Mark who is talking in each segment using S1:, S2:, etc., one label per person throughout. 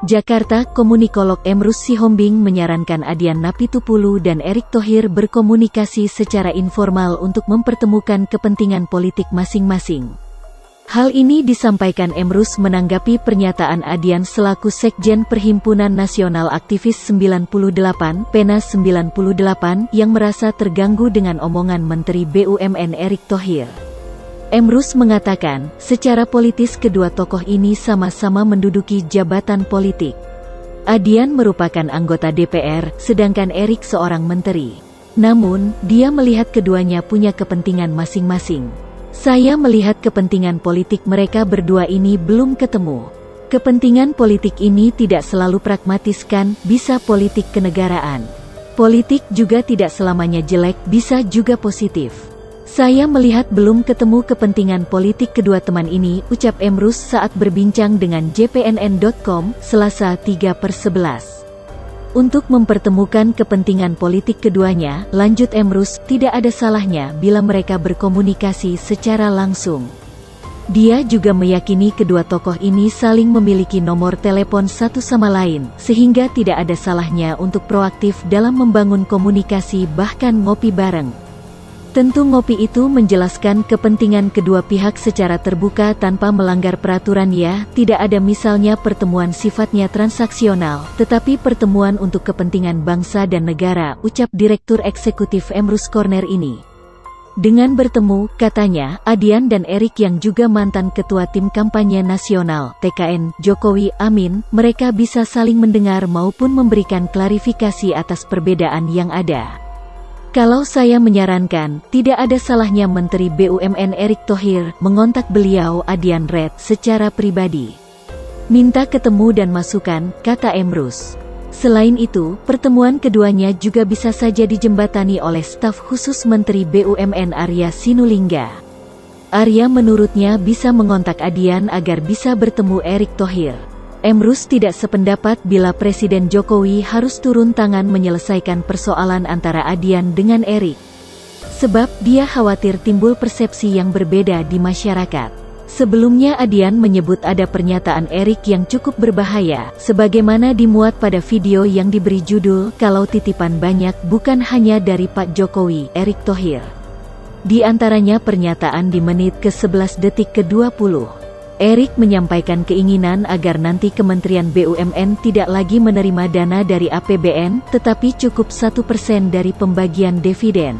S1: Jakarta, komunikolog Emrus Sihombing menyarankan Adian Napitupulu dan Erick Thohir berkomunikasi secara informal untuk mempertemukan kepentingan politik masing-masing. Hal ini disampaikan Emrus menanggapi pernyataan Adian selaku Sekjen Perhimpunan Nasional Aktivis 98, Pena 98, yang merasa terganggu dengan omongan Menteri BUMN Erick Thohir. Emrus mengatakan, secara politis kedua tokoh ini sama-sama menduduki jabatan politik. Adian merupakan anggota DPR, sedangkan Erick seorang menteri. Namun, dia melihat keduanya punya kepentingan masing-masing. Saya melihat kepentingan politik mereka berdua ini belum ketemu. Kepentingan politik ini tidak selalu pragmatis kan, bisa politik kenegaraan. Politik juga tidak selamanya jelek, bisa juga positif. Saya melihat belum ketemu kepentingan politik kedua teman ini, ucap Emrus saat berbincang dengan jpnn.com, Selasa 3/11. Untuk mempertemukan kepentingan politik keduanya, lanjut Emrus, tidak ada salahnya bila mereka berkomunikasi secara langsung. Dia juga meyakini kedua tokoh ini saling memiliki nomor telepon satu sama lain, sehingga tidak ada salahnya untuk proaktif dalam membangun komunikasi bahkan ngopi bareng. Tentu ngopi itu menjelaskan kepentingan kedua pihak secara terbuka tanpa melanggar peraturan ya, tidak ada misalnya pertemuan sifatnya transaksional, tetapi pertemuan untuk kepentingan bangsa dan negara, ucap Direktur Eksekutif Emrus Corner ini. Dengan bertemu, katanya, Adian dan Erick yang juga mantan Ketua Tim Kampanye Nasional, TKN, Jokowi, Amin, mereka bisa saling mendengar maupun memberikan klarifikasi atas perbedaan yang ada. Kalau saya menyarankan, tidak ada salahnya Menteri BUMN Erick Thohir mengontak beliau Adian Red secara pribadi. Minta ketemu dan masukan, kata Emrus. Selain itu, pertemuan keduanya juga bisa saja dijembatani oleh staf khusus Menteri BUMN Arya Sinulinga. Arya menurutnya bisa mengontak Adian agar bisa bertemu Erick Thohir. Emrus tidak sependapat bila Presiden Jokowi harus turun tangan menyelesaikan persoalan antara Adian dengan Erick. Sebab, dia khawatir timbul persepsi yang berbeda di masyarakat. Sebelumnya Adian menyebut ada pernyataan Erick yang cukup berbahaya, sebagaimana dimuat pada video yang diberi judul, "Kalau titipan banyak bukan hanya dari Pak Jokowi, Erick Thohir." Di antaranya pernyataan di menit ke-11 detik ke-20. Erick menyampaikan keinginan agar nanti Kementerian BUMN tidak lagi menerima dana dari APBN, tetapi cukup 1% dari pembagian dividen.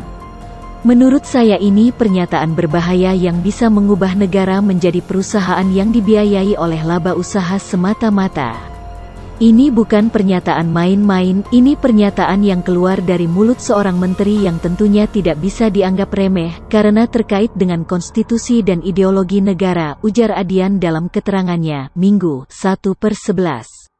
S1: Menurut saya ini pernyataan berbahaya yang bisa mengubah negara menjadi perusahaan yang dibiayai oleh laba usaha semata-mata. Ini bukan pernyataan main-main, ini pernyataan yang keluar dari mulut seorang menteri yang tentunya tidak bisa dianggap remeh, karena terkait dengan konstitusi dan ideologi negara, ujar Adian dalam keterangannya, Minggu, 1/11.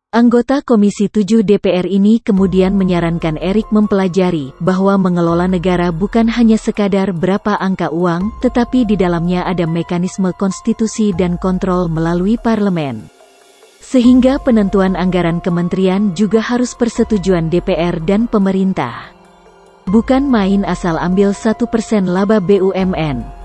S1: Anggota Komisi 7 DPR ini kemudian menyarankan Erick mempelajari, bahwa mengelola negara bukan hanya sekadar berapa angka uang, tetapi di dalamnya ada mekanisme konstitusi dan kontrol melalui parlemen. Sehingga penentuan anggaran kementerian juga harus persetujuan DPR dan pemerintah. Bukan main asal ambil 1% laba BUMN.